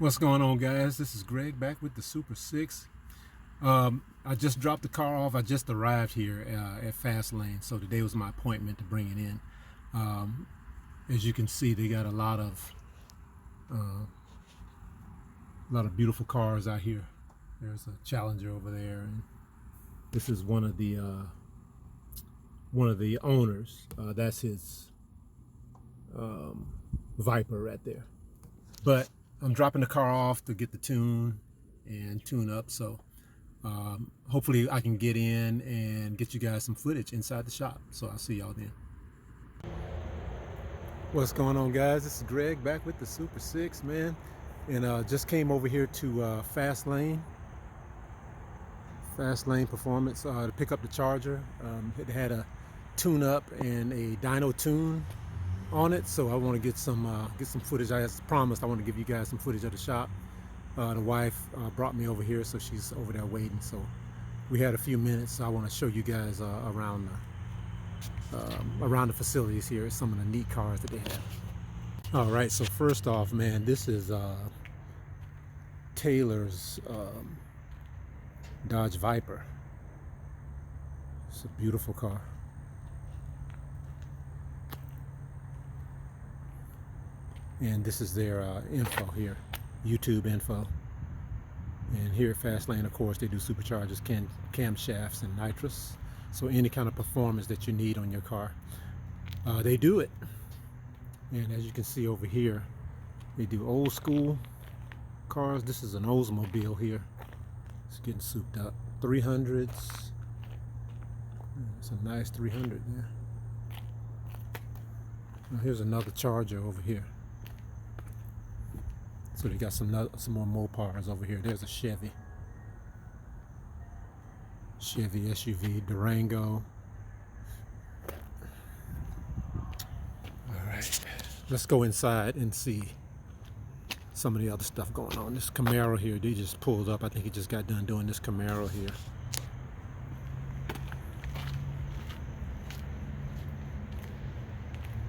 What's going on, guys? This is Greg back with the Super 6. I just dropped the car off. I just arrived here at Fast Lane, so today was my appointment to bring it in. As you can see, they got a lot of beautiful cars out here. There's a Challenger over there, and this is one of the owners. That's his Viper right there. But I'm dropping the car off to get the tune up, so hopefully I can get in and get you guys some footage inside the shop. So I'll see y'all then. What's going on, guys? This is Greg back with the Super 6, man, and just came over here to Fast Lane Performance to pick up the Charger. It had a tune up and a dyno tune on it, so I want to get some footage. As promised, I want to give you guys some footage of the shop. The wife brought me over here, so she's over there waiting. So we had a few minutes, so I want to show you guys around the facilities here, some of the neat cars that they have. All right, so first off, man, this is Taylor's Dodge Viper. It's a beautiful car. And this is their info here, YouTube info. And here at Fastlane, of course, they do superchargers, camshafts, and nitrous. So any kind of performance that you need on your car, they do it. And as you can see over here, they do old school cars. This is an Oldsmobile here. It's getting souped up. 300s. It's a nice 300 there. Now here's another Charger over here. So they got some more Mopars over here. There's a Chevy SUV, Durango. All right, let's go inside and see some of the other stuff going on. This Camaro here, they just pulled up. I think he just got done doing this Camaro here.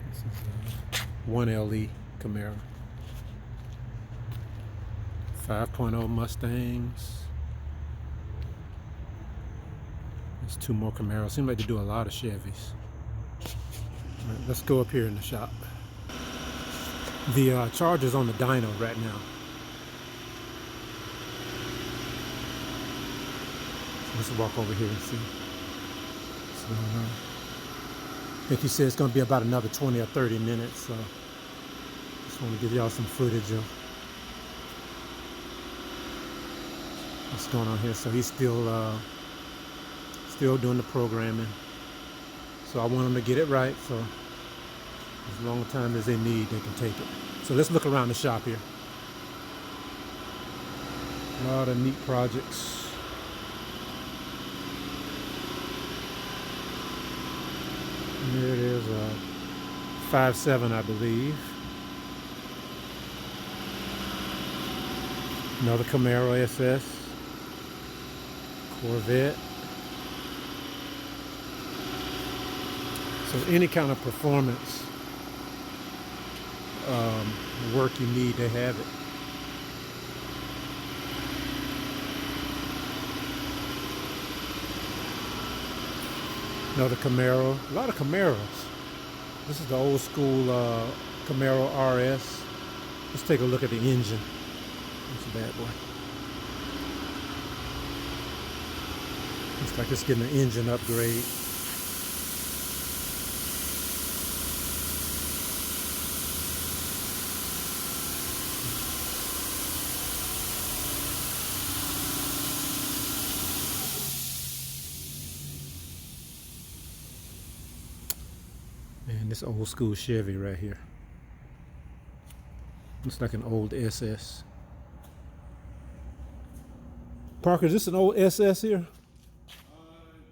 This is a 1LE Camaro. 5.0 Mustangs. There's two more Camaros. Seems like they do a lot of Chevys. All right, let's go up here in the shop. The Charger's on the dyno right now. So let's walk over here and see what's going on. I think he said it's going to be about another 20 or 30 minutes. So just want to give y'all some footage of what's going on here. So he's still doing the programming. So I want him to get it right. So as long time as they need, they can take it. So let's look around the shop here. A lot of neat projects. And there it is, 5.7, I believe. Another Camaro SS. Corvette. So any kind of performance work you need, they have it. Another Camaro. A lot of Camaros. This is the old school Camaro RS. Let's take a look at the engine. It's a bad boy. Looks like it's getting an engine upgrade. And this old school Chevy right here. Looks like an old SS. Parker, is this an old SS here?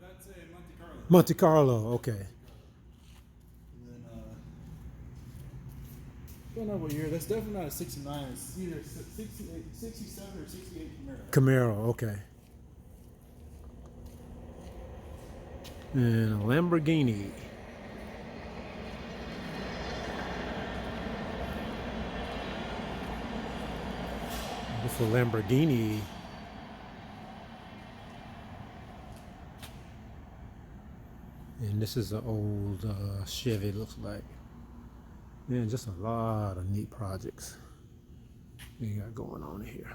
That's a Monte Carlo. Monte Carlo, okay. And then, don't know what year. That's definitely not a 69. It's either 68, 67 or 68 Camaro. Camaro, okay. And a Lamborghini. Beautiful Lamborghini. And this is an old Chevy, looks like. Man, just a lot of neat projects we got going on here.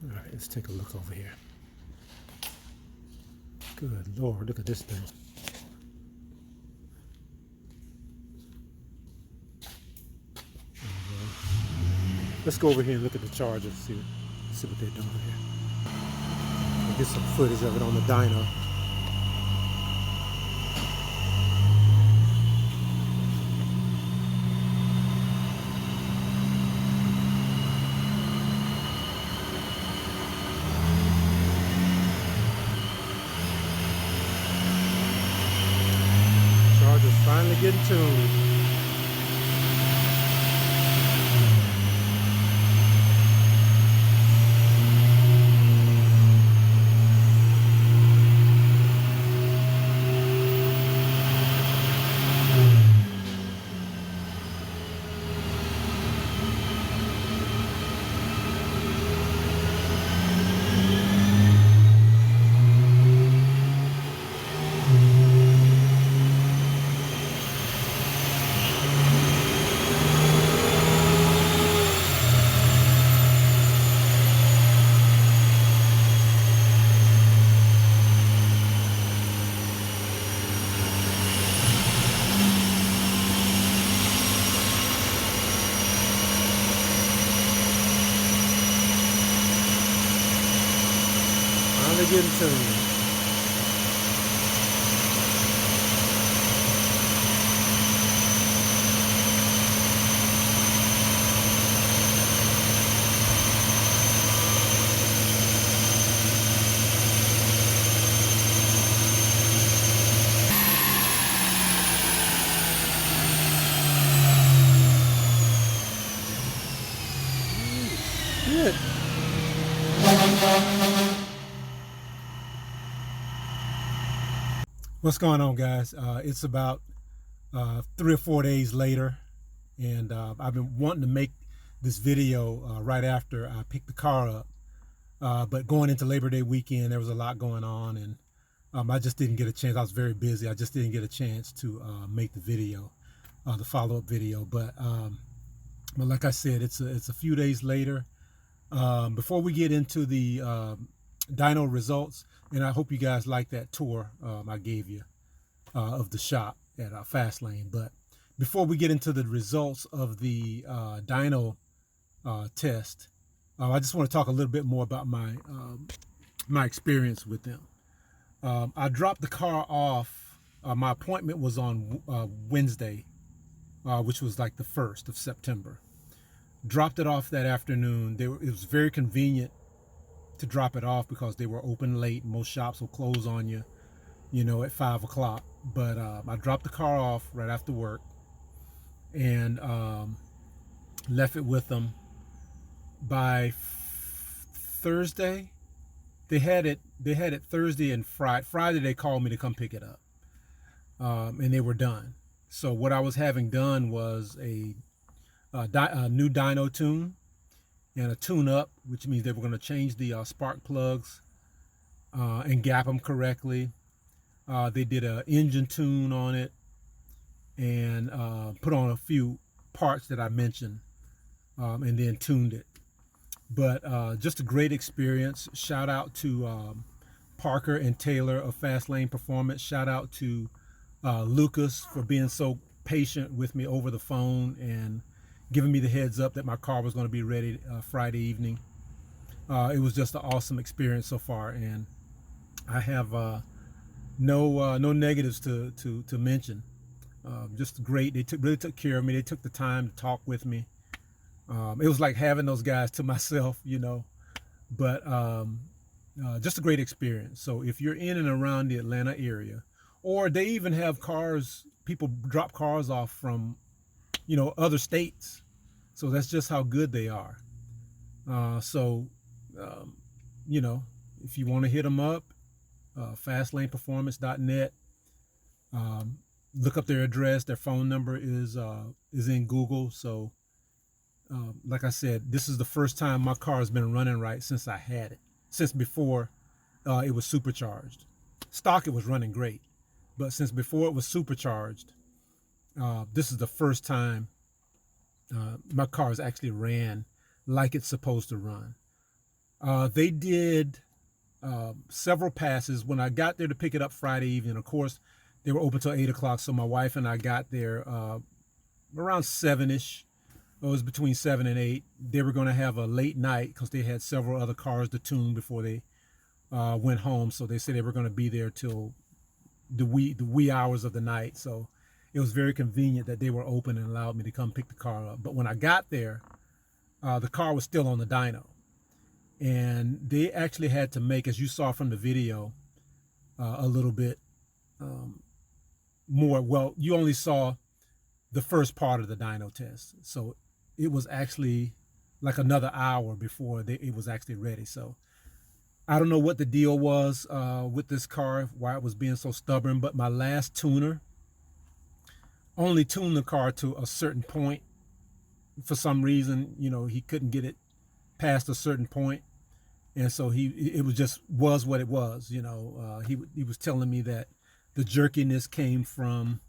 All right, let's take a look over here. Good Lord, look at this thing. Let's go over here and look at the Chargers, see what they're doing here. I'll get some footage of it on the dyno. Chargers finally getting tuned. Finally getting tuned. Good. What's going on, guys? It's about 3 or 4 days later, and I've been wanting to make this video right after I picked the car up, but going into Labor Day weekend, there was a lot going on, and I just didn't get a chance. I was very busy. I just didn't get a chance to make the video, the follow-up video. But like I said, it's a few days later. Before we get into the dyno results, and I hope you guys like that tour I gave you of the shop at Fastlane. But before we get into the results of the dyno test, I just want to talk a little bit more about my experience with them. I dropped the car off. My appointment was on Wednesday, which was like the 1st of September. Dropped it off that afternoon. It was very convenient to drop it off because they were open late. Most shops will close on you, at 5 o'clock. But I dropped the car off right after work and left it with them. By Thursday, they had it Thursday and Friday. Friday they called me to come pick it up, and they were done. So what I was having done was a new dyno tune and a tune up, which means they were going to change the spark plugs and gap them correctly. They did an engine tune on it and put on a few parts that I mentioned, and then tuned it. But just a great experience. Shout out to Parker and Taylor of Fastlane Performance. Shout out to Lucas for being so patient with me over the phone and giving me the heads up that my car was going to be ready Friday evening. It was just an awesome experience so far, and I have no negatives to mention. Just great. They really took care of me. They took the time to talk with me. It was like having those guys to myself, but just a great experience. So if you're in and around the Atlanta area, or they even have people drop cars off from other states. So that's just how good they are. If you want to hit them up, fastlaneperformance.net. Look up their address. Their phone number is in Google. So, like I said, this is the first time my car has been running right since I had it. Since before it was supercharged. Stock, it was running great, but since before it was supercharged, this is the first time my car has actually ran like it's supposed to run. They did several passes. When I got there to pick it up Friday evening, of course, they were open till 8 o'clock. So my wife and I got there around 7-ish. It was between 7 and 8. They were going to have a late night because they had several other cars to tune before they went home. So they said they were going to be there till the wee hours of the night. So it was very convenient that they were open and allowed me to come pick the car up. But when I got there, the car was still on the dyno. And they actually had to make, as you saw from the video, a little bit more. Well, you only saw the first part of the dyno test. So it was actually like another hour before it was actually ready. So I don't know what the deal was with this car, why it was being so stubborn, but my last tuner only tuned the car to a certain point. For some reason, he couldn't get it past a certain point. And so it was what it was. He was telling me that the jerkiness came from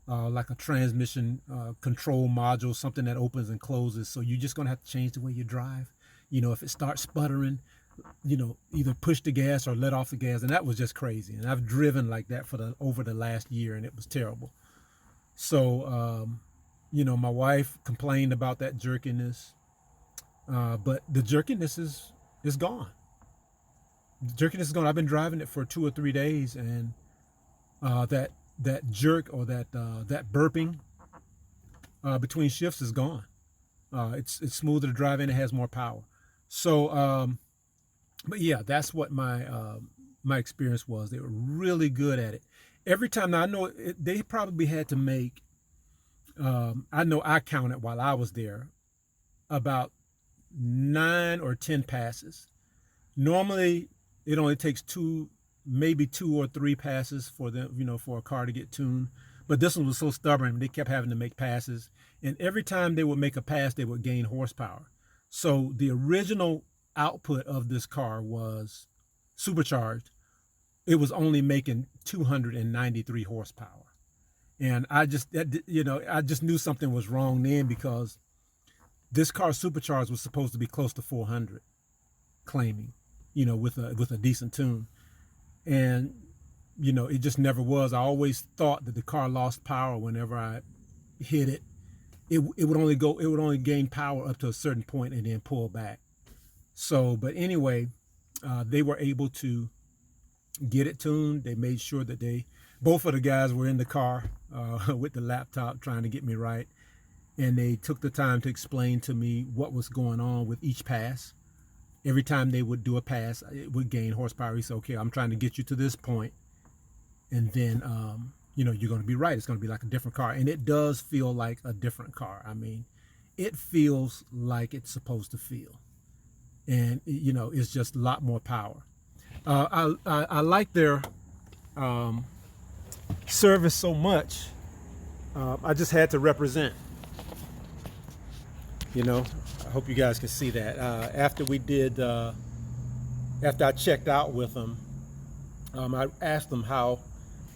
like a transmission control module, something that opens and closes. So you're just going to have to change the way you drive. If it starts sputtering, either push the gas or let off the gas. And that was just crazy. And I've driven like that over the last year, and it was terrible. So, my wife complained about that jerkiness, but the jerkiness is gone. The jerkiness is gone. I've been driving it for 2 or 3 days, and that jerk or that burping between shifts is gone. It's smoother to drive in. It has more power. So, but yeah, that's what my experience was. They were really good at it. Every time, now I know they probably had to make, I know I counted while I was there, about 9 or 10 passes. Normally, it only takes maybe 2 or 3 passes for them, for a car to get tuned. But this one was so stubborn, they kept having to make passes. And every time they would make a pass, they would gain horsepower. So the original output of this car was supercharged. It was only making 293 horsepower. And I just knew something was wrong then, because this car supercharged was supposed to be close to 400, claiming, with a decent tune. And, it just never was. I always thought that the car lost power whenever I hit it. It would only gain power up to a certain point and then pull back. So, but anyway, they were able to get it tuned. They made sure that both of the guys were in the car with the laptop trying to get me right. And they took the time to explain to me what was going on with each pass. Every time they would do a pass, it would gain horsepower. He said, okay, I'm trying to get you to this point. And then, you're going to be right. It's going to be like a different car. And it does feel like a different car. I mean, it feels like it's supposed to feel. And, it's just a lot more power. I like their service so much. I just had to represent. I hope you guys can see that. After I checked out with them, I asked them how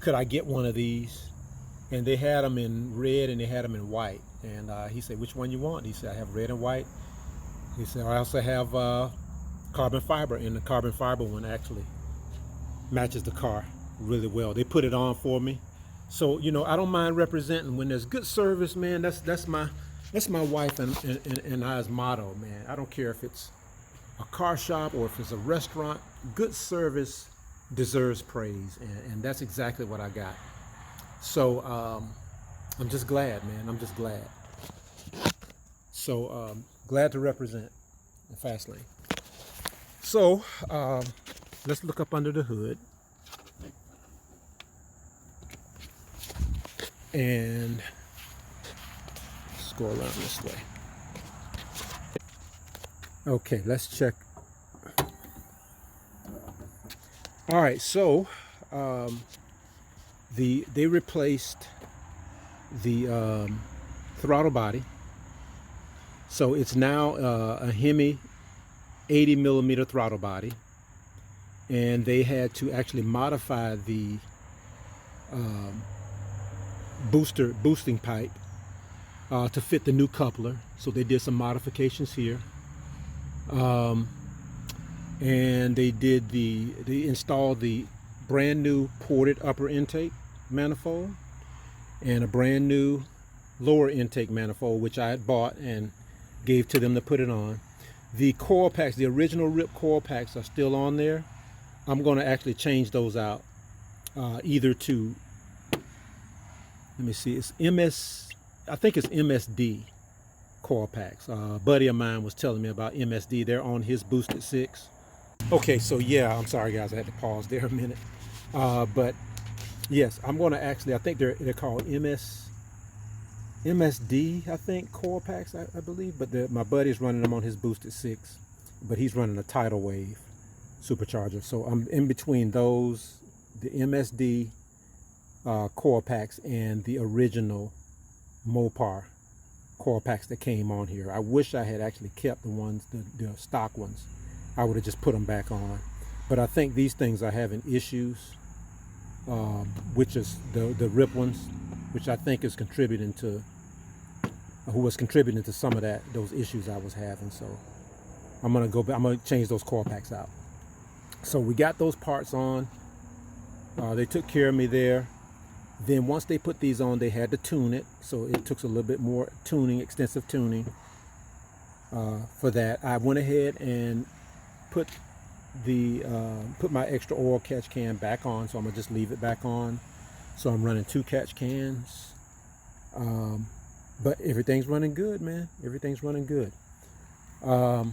could I get one of these, and they had them in red and they had them in white. And he said, which one you want? He said, I have red and white. He said, I also have carbon fiber, and the carbon fiber one actually matches the car really well. They put it on for me. So, I don't mind representing when there's good service, man. That's my wife and I's motto, man. I don't care if it's a car shop or if it's a restaurant. Good service deserves praise, and that's exactly what I got. So I'm just glad, man. I'm just glad. So glad to represent the fast lane. So let's look up under the hood. And let's go around this way. Okay, let's check. All right, so they replaced the throttle body, so it's now a Hemi 80 millimeter throttle body, and they had to actually modify the boosting pipe to fit the new coupler. So they did some modifications here, and they installed the brand new ported upper intake manifold and a brand new lower intake manifold, which I had bought and gave to them to put it on. The coil packs, the original rip coil packs, are still on there. I'm going to actually change those out, either to, let me see, I think it's MSD coil packs. A buddy of mine was telling me about MSD. They're on his Boosted 6. Okay, so yeah, I'm sorry guys, I had to pause there a minute. But yes, I'm going to actually, I think they're called MSD, I think, coil packs, I believe. But my buddy's running them on his Boosted 6, but he's running a tidal wave supercharger. So I'm in between those, the MSD coil packs and the original Mopar coil packs that came on here. I wish I had actually kept the ones, the stock ones. I would have just put them back on. But I think these things are having issues, which is the rip ones, which I think is contributing to, some of those issues I was having. So I'm gonna go back, I'm gonna change those coil packs out. So we got those parts on. They took care of me there. Then once they put these on, they had to tune it. So it took a little bit more tuning, extensive tuning for that. I went ahead and put my extra oil catch can back on. So I'm gonna just leave it back on. So I'm running 2 catch cans. But everything's running good, man. Everything's running good. Got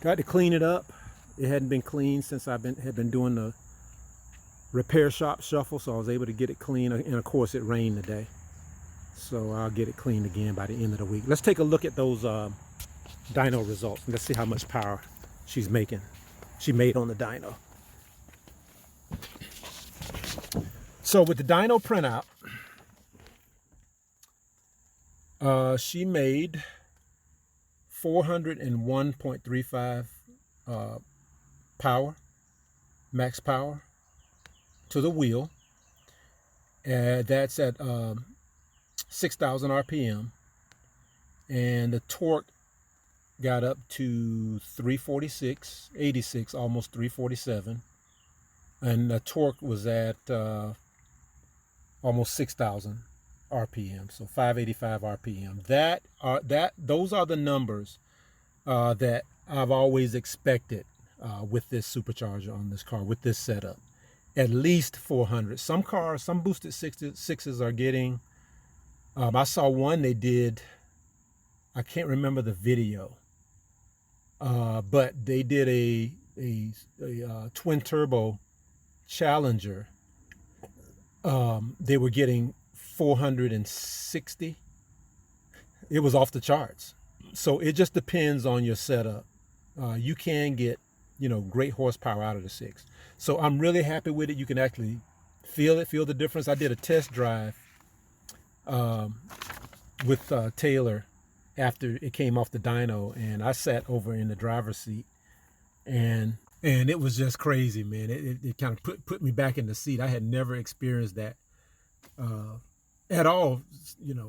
to clean it up. It hadn't been cleaned since had been doing the repair shop shuffle, so I was able to get it clean. And of course, it rained today, so I'll get it cleaned again by the end of the week. Let's take a look at those dyno results. Let's see how much power she made on the dyno. So with the dyno printout, she made 401.35 power, max power to the wheel. That's at 6,000 RPM, and the torque got up to 346, 86, almost 347, and the torque was at almost 6,000 RPM, so 585 RPM. Those are the numbers that I've always expected with this supercharger on this car, with this setup. At least 400. Some cars, some Boosted sixes are getting, I saw one they did, I can't remember the video, but they did a twin turbo Challenger. They were getting 460. It was off the charts. So it just depends on your setup. You can get, great horsepower out of the 6. So I'm really happy with it. You can actually feel the difference. I did a test drive with Taylor after it came off the dyno, and I sat over in the driver's seat, and it was just crazy, man. It kind of put me back in the seat. I had never experienced that at all,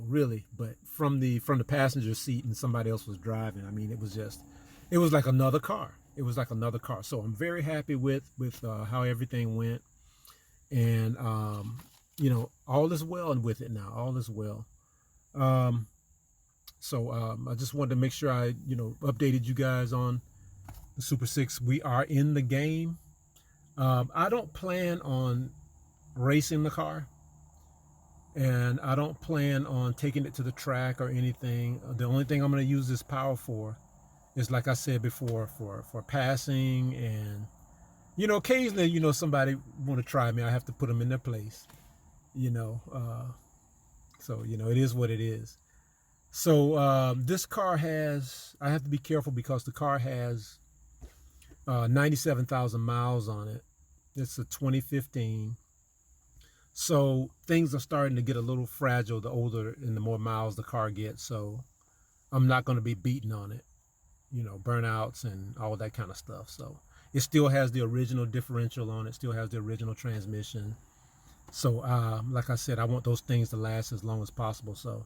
really. But from the passenger seat and somebody else was driving, I mean, it was like another car. It was like another car. So I'm very happy with how everything went, and all is well with it now. All is well. So I just wanted to make sure I updated you guys on the Super 6. We are in the game. I don't plan on racing the car, and I don't plan on taking it to the track or anything. The only thing I'm going to use this power for is, like I said before, for passing, and occasionally somebody want to try me, I have to put them in their place, so it is what it is. So this car has, I have to be careful because the car has 97,000 miles on it, It's a 2015. So things are starting to get a little fragile the older and the more miles the car gets. So I'm not going to be beating on it, you know, burnouts and all that kind of stuff. So it still has the original differential on it, still has the original transmission. So like I said, I want those things to last as long as possible. So,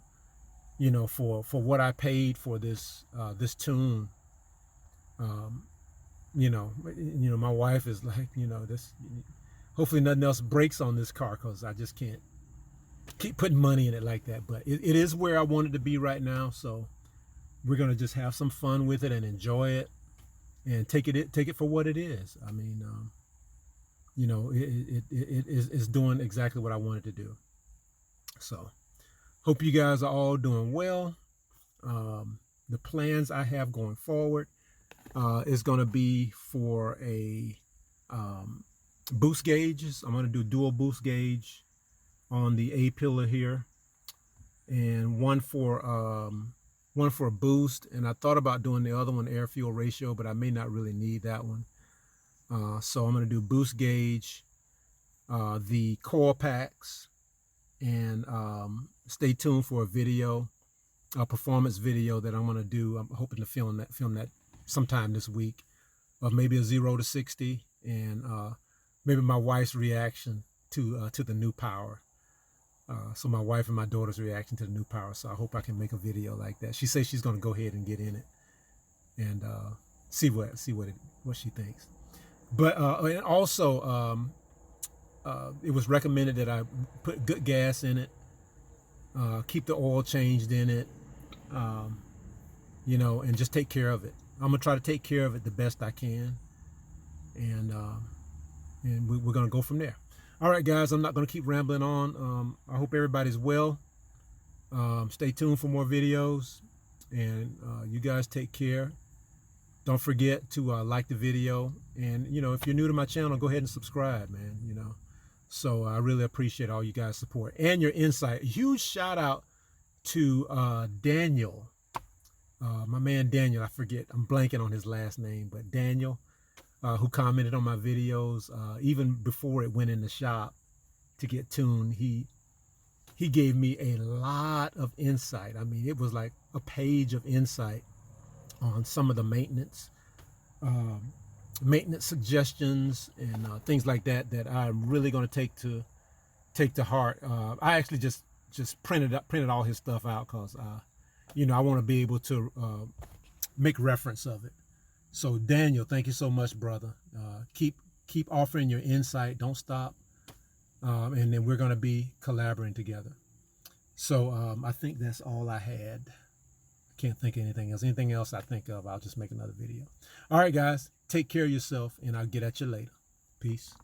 you know, for what I paid for this this tune, um, my wife is like, this. Hopefully, nothing else breaks on this car because I just can't keep putting money in it like that. But it is where I want it to be right now. So we're gonna just have some fun with it and enjoy it and take it for what it is. I mean, it is doing exactly what I wanted to do. So hope you guys are all doing well. The plans I have going forward is going to be for a boost gauges. I'm going to do dual boost gauge on the A pillar here, and one for a boost. And I thought about doing the other one air fuel ratio, but I may not really need that one. So I'm going to do boost gauge, the coil packs, and stay tuned for a video, a performance video that I'm going to do. I'm hoping to film that sometime this week, of maybe a 0 to 60, and maybe my wife's reaction to the new power. So my wife and my daughter's reaction to the new power. So I hope I can make a video like that. She says she's going to go ahead and get in it and see what she thinks. But and also it was recommended that I put good gas in it, keep the oil changed in it, and just take care of it. I'm gonna try to take care of it the best I can, and we're gonna go from there. All right, guys, I'm not gonna keep rambling on. I hope everybody's well. Stay tuned for more videos, and you guys take care. Don't forget to like the video, and if you're new to my channel, go ahead and subscribe, man. So I really appreciate all you guys' support and your insight. Huge shout out to Daniel, my man Daniel. I forget, I'm blanking on his last name, but Daniel, who commented on my videos even before it went in the shop to get tuned. He gave me a lot of insight. I mean, it was like a page of insight on some of the maintenance suggestions and things like that I'm really going to take to heart. I actually just printed all his stuff out because I want to be able to make reference of it. So Daniel, thank you so much, brother. Keep offering your insight. Don't stop, and then we're going to be collaborating together. So I think that's all I had. Can't think of anything else. Anything else I think of, I'll just make another video. All right, guys, take care of yourself, and I'll get at you later. Peace.